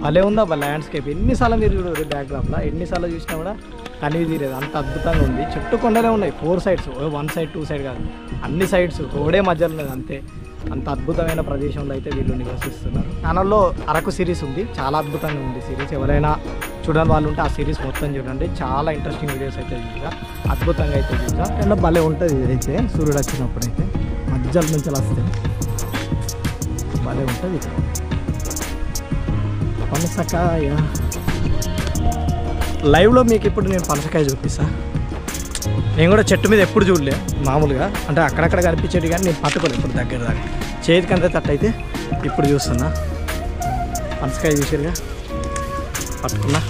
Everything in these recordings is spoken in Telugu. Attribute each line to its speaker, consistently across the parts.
Speaker 1: భలే ఉందా ల్యాండ్స్కేప్. ఎన్నిసార్లు మీరు చూడరు బ్యాక్డ్రాప్లో, ఎన్నిసార్లు చూసినా కూడా కనివి తీరేది, అంత అద్భుతంగా ఉంది. చుట్టూ కొండలే ఉన్నాయి, 4 సైడ్స్, 1 సైడ్ 2 సైడ్ కాదు, అన్ని సైడ్స్ రోడే మధ్యలో ఉన్నది. అంతే, అంత అద్భుతమైన ప్రదేశంలో అయితే వీళ్ళు నివసిస్తున్నారు. ఛానల్లో అరకు సిరీస్ ఉంది, చాలా అద్భుతంగా ఉంది సిరీస్. ఎవరైనా చూడని వాళ్ళు ఉంటే ఆ సిరీస్ మొత్తం చూడండి, చాలా ఇంట్రెస్టింగ్ వీడియోస్ అయితే చూసా, అద్భుతంగా అయితే చూసా. అండ్ భలే ఉంటుంది ఇదైతే, సూర్యుడు వచ్చినప్పుడు అయితే మధ్యలో నుంచి వస్తే భలే ఉంటుంది. పనసకాయ లైవ్లో మీకు ఇప్పుడు నేను పనసకాయ చూపిస్తా. నేను కూడా చెట్టు మీద ఎప్పుడు చూడలే, మామూలుగా అంటే అక్కడక్కడ కనిపించేది కానీ నేను పట్టుకోలేదు ఇప్పుడు దగ్గర దాకా. చేతికి అంతే తట్టు అయితే ఇప్పుడు చూస్తున్నా. పనసకాయ చూసారుగా, పట్టుకున్నా.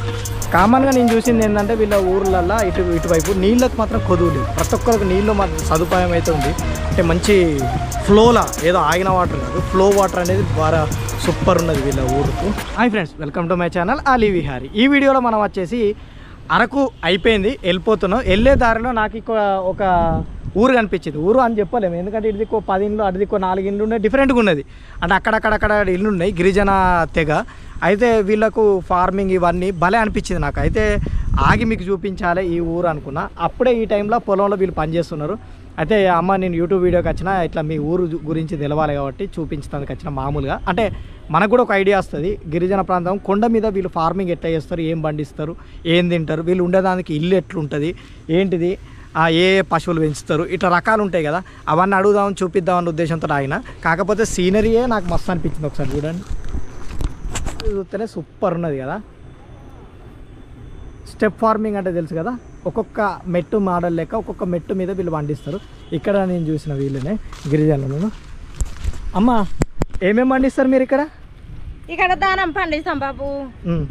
Speaker 1: కామన్గా నేను చూసింది ఏంటంటే వీళ్ళ ఊర్లల్లో ఇటువైపు నీళ్ళకు మాత్రం కొదువు లేదు. ప్రతి ఒక్కరికి నీళ్ళు సదుపాయం అయితే ఉంది. అంటే మంచి ఫ్లోలా, ఏదో ఆగిన వాటర్ కాదు, ఫ్లో వాటర్ అనేది బాగా సూపర్ ఉన్నది వీళ్ళ ఊరుకు. Hi friends, welcome to my channel Ali Vihari. ఈ వీడియోలో మనం వచ్చేసి అరకు అయిపోయింది, వెళ్ళిపోతున్నాం. వెళ్ళే దారిలో నాకు ఒక ఊరు కనిపించింది. ఊరు అని చెప్పలేము, ఎందుకంటే ఇది 10 ఇండ్లు, అడిది 4 ఇండ్లు ఉన్నాయి, డిఫరెంట్గా ఉన్నది. అంటే అక్కడక్కడ ఇల్లు ఉన్నాయి, గిరిజన తెగ. అయితే వీళ్ళకు ఫార్మింగ్ ఇవన్నీ భలే అనిపించింది నాకు. అయితే ఆగి మీకు చూపించాలి ఈ ఊరు అనుకున్నా. అప్పుడే ఈ టైంలో పొలంలో వీళ్ళు పనిచేస్తున్నారు. అయితే అమ్మ నేను యూట్యూబ్ వీడియోకి వచ్చిన ఇట్లా మీ ఊరు గురించి తెలవాలి కాబట్టి చూపించడానికి వచ్చిన. మామూలుగా అంటే మనకు కూడా ఒక ఐడియా వస్తుంది. గిరిజన ప్రాంతం కొండ మీద వీళ్ళు ఫార్మింగ్ ఎట్లా చేస్తారు, ఏం పండిస్తారు, ఏం తింటారు, వీళ్ళు ఉండేదానికి ఇల్లు ఎట్లుంటుంది, ఏంటిది, ఏ పశువులు పెంచుతారు, ఇట్లా రకాలు ఉంటాయి కదా, అవన్నీ అడుగుదామని చూపిద్దామన్న ఉద్దేశంతో ఆయన. కాకపోతే సీనరీయే నాకు మస్తు అనిపించింది. ఒకసారి చూడండి, చూస్తేనే సూపర్ ఉన్నది కదా. స్టెప్ ఫార్మింగ్ అంటే తెలుసు కదా, ఒక్కొక్క మెట్టు మోడల్ లెక్క ఒక్కొక్క మెట్టు మీద వీళ్ళు పండిస్తారు. ఇక్కడ నేను చూసిన వీళ్ళనే గిరిజనులను. అమ్మ ఏమేమి పండిస్తారు మీరు ఇక్కడ?
Speaker 2: ఇక్కడ దానం పండిస్తాం బాబు,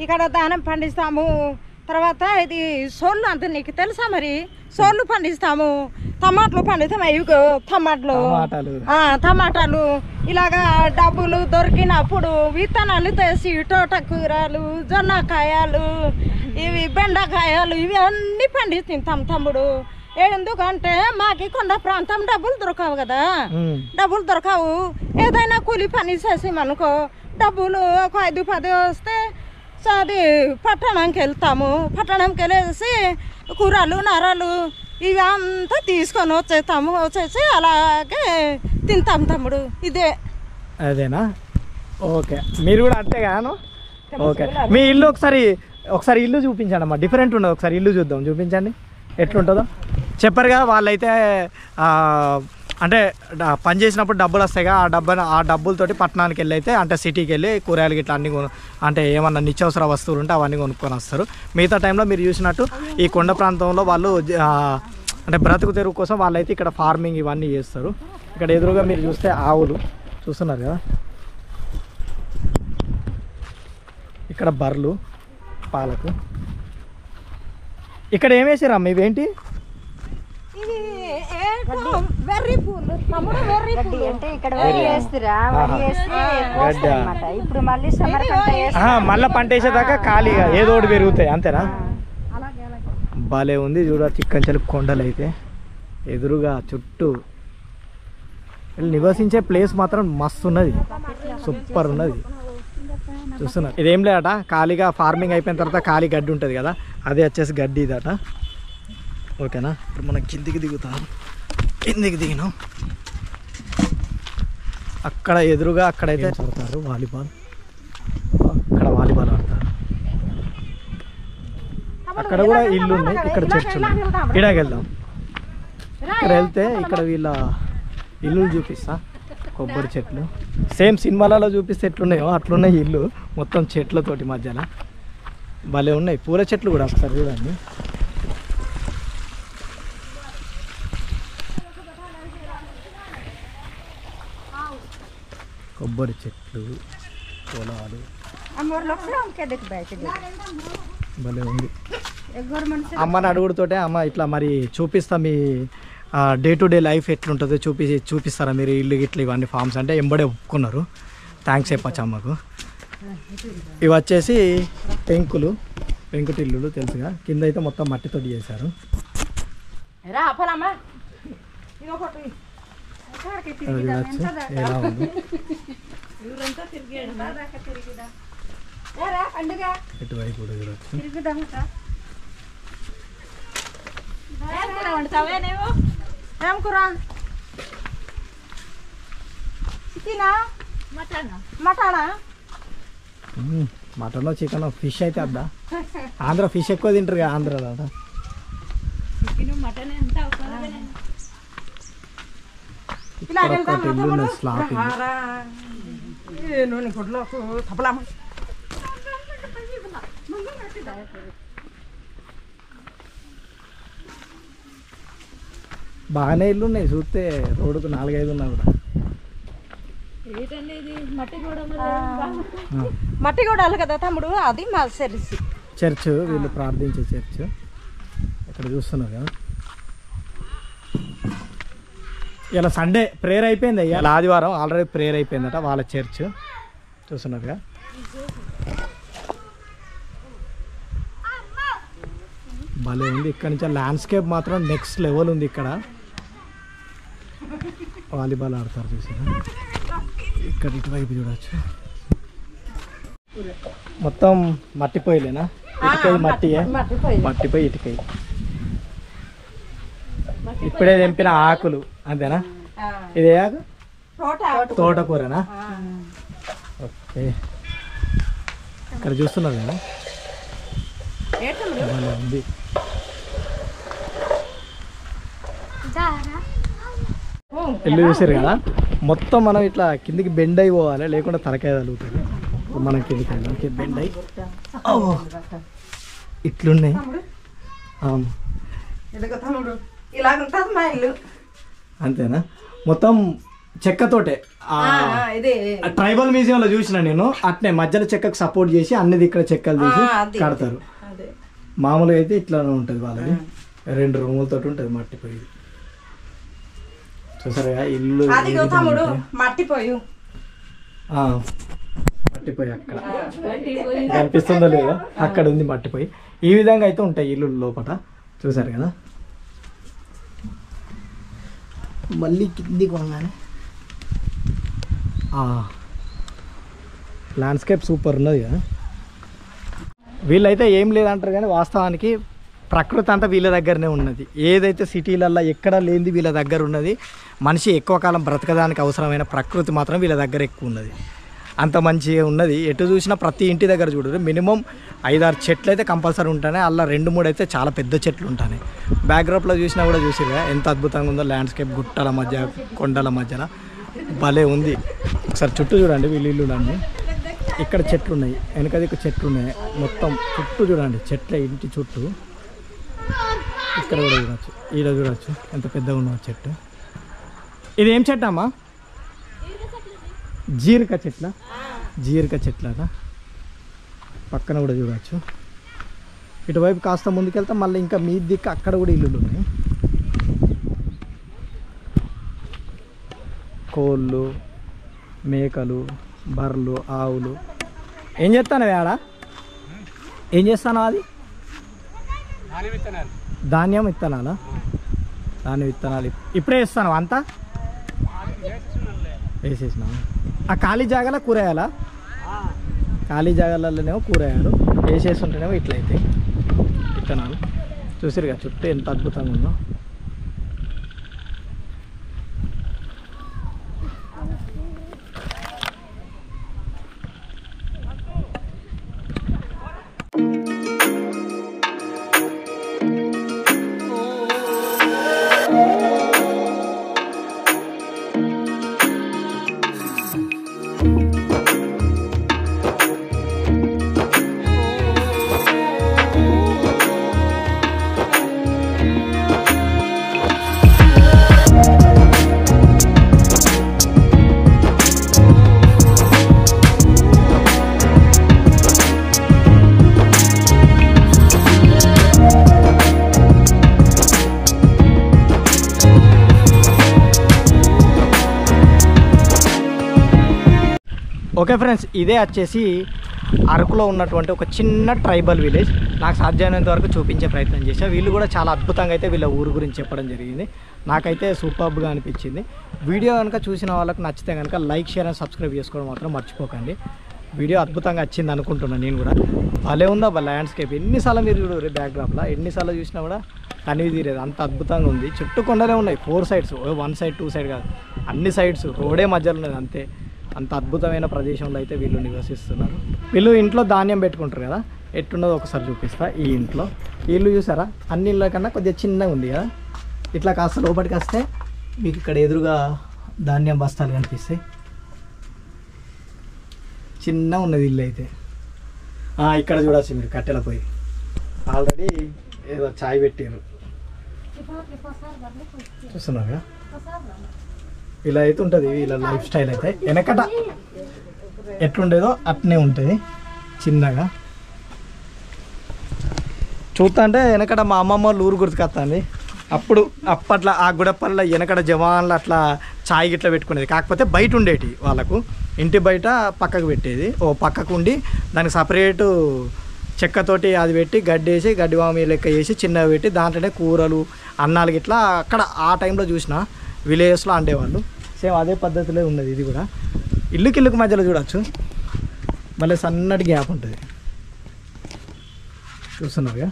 Speaker 2: ఇక్కడ దానం పండిస్తాము. తర్వాత ఇది సోళ్ళు అంత నీకు తెలుసా మరి? సోళ్ళు పండిస్తాము, టమాటాలు పండిస్తాము. ఇవి టమాటాలు ఇలాగా డబ్బులు దొరికినప్పుడు విత్తనాలు తెసి తోటకూరలు, జొన్నకాయలు, ఇవి బెండకాయలు, ఇవి అన్ని పండిస్తాం తమ్ముడు. ఎందుకంటే మాకు కొండ ప్రాంతం డబ్బులు దొరకవు కదా, డబ్బులు దొరకవు. ఏదైనా కూలి పని చేసామనుకో డబ్బులు ఒక 5-10 వస్తే అది పట్టణంకి వెళ్తాము. పట్టణంకి వెళ్ళేసి కూరలు నరలు ఇవి అంతా తీసుకొని వచ్చేసి అలాగే తింటాం తమ్ముడు. ఇదే
Speaker 1: అదేనా? ఓకే, మీరు కూడా అంతే కాను. ఓకే, మీ ఇల్లు ఒకసారి ఇల్లు చూపించండి అమ్మా, డిఫరెంట్ ఉండదు. ఒకసారి ఇల్లు చూద్దాం, చూపించండి ఎట్లుంటుందో. చెప్పారు కదా వాళ్ళైతే అంటే పని చేసినప్పుడు డబ్బులు వస్తాయిగా, ఆ డబ్బులతోటి పట్టణానికి వెళ్ళి అయితే అంటే సిటీకి వెళ్ళి కూరగాయలు గిట్లా అన్నీ అంటే ఏమన్నా నిత్యావసర వస్తువులు ఉంటే అవన్నీ కొనుక్కొని వస్తారు. మిగతా టైంలో మీరు చూసినట్టు ఈ కొండ ప్రాంతంలో వాళ్ళు అంటే బ్రతుకు తెరువు కోసం వాళ్ళైతే ఇక్కడ ఫార్మింగ్ ఇవన్నీ చేస్తారు. ఇక్కడ ఎదురుగా మీరు చూస్తే ఆవులు చూస్తున్నారు కదా, ఇక్కడ బర్రెలు పాలకు. ఇక్కడ ఏం వేసారమ్మ? ఇవేంటి?
Speaker 2: వెర్రి పూలు తమ్ముడు, వెర్రి పూలు అంటే ఇక్కడ ఇప్పుడు
Speaker 1: మళ్ళీ పంట వేసేదాకా ఖాళీగా ఏదో ఒకటి పెరుగుతాయి, అంతేనా? భలే ఉంది చూడ, చిక్కంచెలు కొండలు అయితే ఎదురుగా చుట్టూ. నివసించే ప్లేస్ మాత్రం మస్తు ఉన్నది, సూపర్ ఉన్నది. చూస్తున్నారు, ఇదేం లేదట, ఖాళీగా ఫార్మింగ్ అయిపోయిన తర్వాత ఖాళీ గడ్డి ఉంటుంది కదా, అదే వచ్చేసి గడ్డి ఇదట. ఓకేనా, ఇప్పుడు మనం కిందికి దిగుతాం. కిందికి దిగినాం, అక్కడ ఎదురుగా అక్కడైతే ఆడతారు వాలీబాల్, అక్కడ వాలీబాల్ ఆడతారు. అక్కడ కూడా ఇల్లు ఉన్నాయి, ఇక్కడ చర్చ్ ఉన్నాయి. ఇడాకి వెళ్దాం. ఇక్కడ వెళ్తే ఇక్కడ వీళ్ళ ఇల్లులు చూపిస్తా. కొబ్బరి చెట్లు సేమ్ సినిమాలలో చూపిస్తే ఎట్లున్నాయో అట్లున్నాయి ఇల్లు, మొత్తం చెట్లతోటి మధ్యలో భలే ఉన్నాయి. పూల చెట్లు కూడా ఒకసారి చూడండి. కొబ్బరి చెట్లు, పొలాలు భలే ఉంది. అమ్మని అడుగుడుతోటే అమ్మ ఇట్లా మరి చూపిస్తా, మీ డే టు డే లైఫ్ ఎట్లుంటుందో చూపిస్తారా మీరు? ఇల్లు గిట్లు ఇవన్నీ ఫార్మ్స్ అంటే ఎంబడే ఒప్పుకున్నారు. థ్యాంక్స్ చెప్పచ్చు అమ్మకు. ఇవి వచ్చేసి పెంకుటిల్లులు తెలుసుగా, కింద అయితే మొత్తం మట్టితోటి చేశారు. ఎలా ఉంది ఇటువైపు కూడా చూడవచ్చు.
Speaker 2: ఏం కూర? చికెనా మటనా?
Speaker 1: మటన్ చికెన్ ఫిష్ అయితే అద్దా. ఆంధ్ర ఫిష్ ఎక్కువ తింటారు కదా ఆంధ్రలో. స్లాబ్
Speaker 2: నూనె గుడ్లో తప్పలామ.
Speaker 1: బాగానే ఇల్లు ఉన్నాయి చూస్తే, రోడ్డుకు 4-5 ఉన్నా కూడా.
Speaker 2: మట్టి కూడా కదా తమ్ముడు, అది మా సర్వీస్
Speaker 1: చర్చ్, వీళ్ళు ప్రార్థించే చర్చ్ ఇక్కడ చూస్తున్నారు కదా. ఇలా సండే ప్రేయర్ అయిపోయింది అయ్యా, ఆదివారం ఆల్రెడీ ప్రేయర్ అయిపోయిందట వాళ్ళ చర్చ్ చూస్తున్నారుగా. భలే ఉంది. ఇక్కడ నుంచి ల్యాండ్స్కేప్ మాత్రం నెక్స్ట్ లెవెల్ ఉంది. ఇక్కడ వాలీబాల్ ఆడతారు చూసారా. ఇక్కడ ఇటువైపు చూడవచ్చు, మొత్తం మట్టిపోయిలేనా, ఇటుకై మట్టియే, మట్టిపోయి ఇటుకై. ఇప్పుడే తెంపిన ఆకులు అంతేనా? ఇదే ఆకు తోటకూరనా? ఓకే, ఇక్కడ చూస్తున్నారు కదా ఉంది. ఇల్లు చూసారు కదా, మొత్తం మనం ఇట్లా కిందికి బెండ్ అయి పోవాలి, లేకుండా తలకాయ తగులుతుంది. మనం కిందికి బెండ్ అయి ఇట్లున్నాయి. అంతేనా? మొత్తం చెక్కతోటే. ట్రైబల్ మ్యూజియంలో చూసిన నేను, అట్నే మధ్యలో చెక్కకు సపోర్ట్ చేసి అన్నిది ఇక్కడ చెక్కలు తీసి కడతారు. మామూలుగా అయితే ఇట్లానే ఉంటుంది వాళ్ళది, 2 రూములతో ఉంటుంది మట్టిపోయి. చూసారా ఇల్లు
Speaker 2: మట్టిపోయి
Speaker 1: మట్టిపోయి అక్కడ కనిపిస్తుందో లేదో, అక్కడ ఉంది మట్టిపోయి. ఈ విధంగా అయితే ఉంటాయి ఇల్లు లోపల, చూసారు కదా. మళ్ళీ కిందికి పోగానే ల్యాండ్స్కేప్ సూపర్ ఉన్నది కదా. వీళ్ళైతే ఏం లేదంటారు కానీ వాస్తవానికి ప్రకృతి అంతా వీళ్ళ దగ్గరనే ఉన్నది. ఏదైతే సిటీలల్లో ఎక్కడ లేనిది వీళ్ళ దగ్గర ఉన్నది. మనిషి ఎక్కువ కాలం బ్రతకడానికి అవసరమైన ప్రకృతి మాత్రం వీళ్ళ దగ్గర ఎక్కువ ఉన్నది. అంత మంచిగా ఉన్నది. ఎటు చూసినా ప్రతి ఇంటి దగ్గర చూడరు, మినిమం 5-6 చెట్లు అయితే కంపల్సరీ ఉంటాయి. అలా 2-3 అయితే చాలా పెద్ద చెట్లు ఉంటాయి. బ్యాక్గ్రౌండ్లో చూసినా కూడా చూసిరా ఎంత అద్భుతంగా ఉందో ల్యాండ్స్కేప్. గుట్టల మధ్య, కొండల మధ్యన భలే ఉంది. ఒకసారి చుట్టూ చూడండి వీళ్ళు ఇల్లు అన్నీ. ఇక్కడ చెట్లు ఉన్నాయి, వెనకది ఇక్కడ చెట్లు ఉన్నాయి, మొత్తం చుట్టూ చూడండి చెట్లే ఇంటి చుట్టూ. ఇక్కడ కూడా చూడవచ్చు, ఈడ చూడవచ్చు ఎంత పెద్దగా ఉన్న చెట్టు. ఇది ఏం చెట్టు అమ్మా? జీరిక చెట్ల, జీరిక చెట్లట. పక్కన కూడా చూడవచ్చు. ఇటువైపు కాస్త ముందుకెళ్తాం, మళ్ళీ ఇంకా మీ దిక్కు అక్కడ కూడా ఇల్లులు ఉన్నాయి. కోళ్ళు, మేకలు, బర్రెలు, ఆవులు. ఏం చేస్తాను ఆడ? ఏం చేస్తాను అది? ధాన్యం విత్తనాలా? ధాన్యం విత్తనాలు ఇప్పుడే వేస్తాను అంతా వేసేసినా. ఆ ఖాళీ జాగాలో కూరగాయలా? ఖాళీ జాగాలలోనేమో కూరగాయలు, వేసేస్తుంటేనేమో ఇట్లయితే విత్తనాలు. చూసారుగా చుట్టూ ఎంత అద్భుతంగా ఉందో. ఓకే ఫ్రెండ్స్, ఇదే వచ్చేసి అరకులో ఉన్నటువంటి ఒక చిన్న ట్రైబల్ విలేజ్. నాకు సాధ్యమైనంత వరకు చూపించే ప్రయత్నం చేశా. వీళ్ళు కూడా చాలా అద్భుతంగా అయితే వీళ్ళ ఊరు గురించి చెప్పడం జరిగింది. నాకైతే సూపర్గా అనిపించింది. వీడియో కనుక చూసిన వాళ్ళకి నచ్చితే కనుక లైక్, షేర్ అండ్ సబ్స్క్రైబ్ చేసుకోవడం మాత్రం మర్చిపోకండి. వీడియో అద్భుతంగా వచ్చింది అనుకుంటున్నాను నేను కూడా. భలే ఉందా ల్యాండ్స్కేప్, ఎన్నిసార్లు మీరు చూడరు బ్యాక్డ్రాప్లో, ఎన్నిసార్లు చూసినా కూడా కనివి తీరేది, అంత అద్భుతంగా ఉంది. చుట్టూ కొండలే ఉన్నాయి, 4 sides, 1 side 2 side కాదు, అన్ని సైడ్స్ రోడే మధ్యలో ఉన్నది అంతే. అంత అద్భుతమైన ప్రదేశంలో అయితే వీళ్ళు నివసిస్తున్నారు. వీళ్ళు ఇంట్లో ధాన్యం పెట్టుకుంటారు కదా, ఎట్టున్నదో ఒకసారి చూపిస్తా. ఈ ఇంట్లో ఇల్లు చూసారా, అన్ని ఇళ్ళ కన్నా కొద్దిగా చిన్నగా ఉంది కదా. ఇట్లా కాస్త లోపలికి వస్తే మీకు ఇక్కడ ఎదురుగా ధాన్యం బస్తాలు కనిపిస్తాయి. చిన్న ఉన్నది ఇల్లు అయితే. ఇక్కడ చూడవచ్చు మీరు కట్టెల పొయ్యి, ఆల్రెడీ ఏదో చాయ్ పెట్టారు చూస్తున్నారుగా. ఇలా అయితే ఉంటుంది వీళ్ళ లైఫ్ స్టైల్ అయితే. వెనకట ఎట్లుండేదో అట్నే ఉంటుంది చిన్నగా. చూస్తా అంటే వెనకట మా అమ్మమ్మ వాళ్ళు ఊరు గుర్తుకొస్తుంది. అప్పట్లో ఆ గుడపల్లిలో వెనకట జవాన్లు అట్లా చాయ్ గిట్లా పెట్టుకునేది, కాకపోతే బయట ఉండేటి వాళ్ళకు, ఇంటి బయట పక్కకు పెట్టేది. పక్కకు ఉండి దానికి సపరేటు చెక్కతోటి అది పెట్టి గడ్డేసి గడ్డివామి లెక్క వేసి చిన్నగా పెట్టి దాంట్లోనే కూరలు అన్నాలు గిట్లా అక్కడ ఆ టైంలో చూసిన విలేజెస్లో అండేవాళ్ళు. సేమ్ అదే పద్ధతిలో ఉన్నది ఇది కూడా. ఇల్లుకి మధ్యలో చూడవచ్చు, మళ్ళీ సన్నటి గ్యాప్ ఉంటుంది చూస్తున్నారుగా.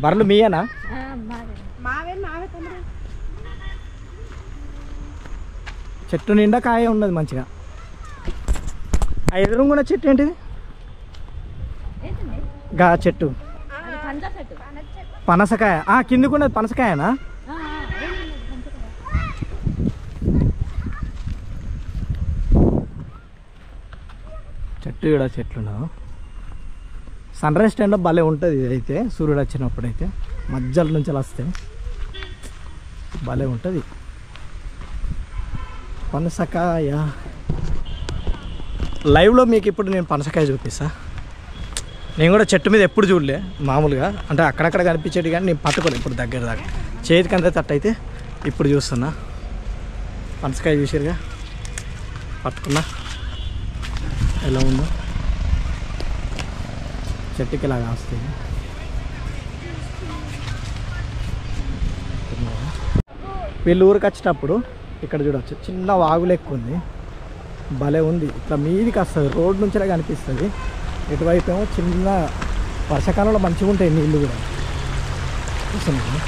Speaker 1: బర్రెలు మీయేనా? చెట్టు నిండా కాయ ఉన్నది మంచిగా. ఆ ఎదురుగున్న చెట్టు ఏంటిది? గా చెట్టు పనసకాయ. కిందకున్నది పనసకాయనా? చెట్టు కూడా చెట్లు సన్ రైజ్ టైంలో భలే ఉంటుంది. ఇది అయితే సూర్యుడు వచ్చినప్పుడు అయితే మధ్యలో నుంచి వస్తే భలే ఉంటుంది పనసకాయ. లైవ్లో మీకు ఇప్పుడు నేను పనసకాయ చూపిస్తా. నేను కూడా చెట్టు మీద ఎప్పుడు చూడలే, మామూలుగా అంటే అక్కడక్కడ కనిపించేది కానీ నేను పట్టుకోలే ఇప్పుడు దగ్గర దాకా. చేతికి అంతే తట్టు అయితే ఇప్పుడు చూస్తున్నా. పనసకాయ చూసారుగా, పట్టుకున్నా ఎలా ఉందో. చెట్టుకి ఇలాగా వస్తుంది. వీళ్ళు ఊరికి వచ్చేటప్పుడు ఇక్కడ చూడవచ్చు చిన్న వాగులు ఎక్కువ ఉంది, భలే ఉంది. ఇట్లా మీదికి వస్తుంది, రోడ్ నుంచే కనిపిస్తుంది. ఇటువైపు ఏమో చిన్న వర్షాకాలంలో మంచిగా ఉంటాయి నీళ్ళు కూడా చూస్తున్నాను.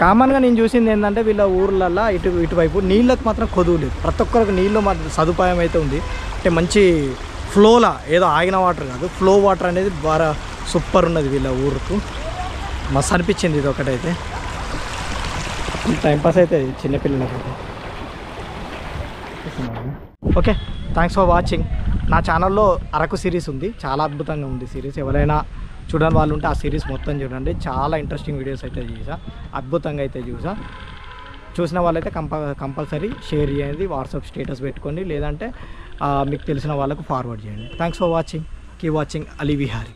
Speaker 1: కామన్గా నేను చూసింది ఏంటంటే వీళ్ళ ఊర్లల్లో ఇటువైపు నీళ్ళకు మాత్రం కొదువు లేదు. ప్రతి ఒక్కరికి నీళ్ళు మాత్రం సదుపాయం అయితే ఉంది. అంటే మంచి ఫ్లోలా, ఏదో ఆగిన వాటర్ కాదు, ఫ్లో వాటర్ అనేది బాగా సూపర్ ఉన్నది వీళ్ళ ఊరుకు. మస్తు అనిపించింది ఇది ఒకటైతే. టైంపాస్ అవుతుంది చిన్నపిల్లలకైతే. Okay, thanks for watching. నా ఛానల్లో అరకు సిరీస్ ఉంది, చాలా అద్భుతంగా ఉంది సిరీస్. ఎవరైనా చూడని వాళ్ళు ఉంటే ఆ సిరీస్ మొత్తం చూడండి. చాలా ఇంట్రెస్టింగ్ వీడియోస్ అయితే చూసా, అద్భుతంగా అయితే చూసిన వాళ్ళైతే కంపల్సరీ షేర్ చేయండి, వాట్సాప్ స్టేటస్ పెట్టుకోండి, లేదంటే మీకు తెలిసిన వాళ్ళకు ఫార్వర్డ్ చేయండి. Thanks for watching. Keep watching Ali Vihari.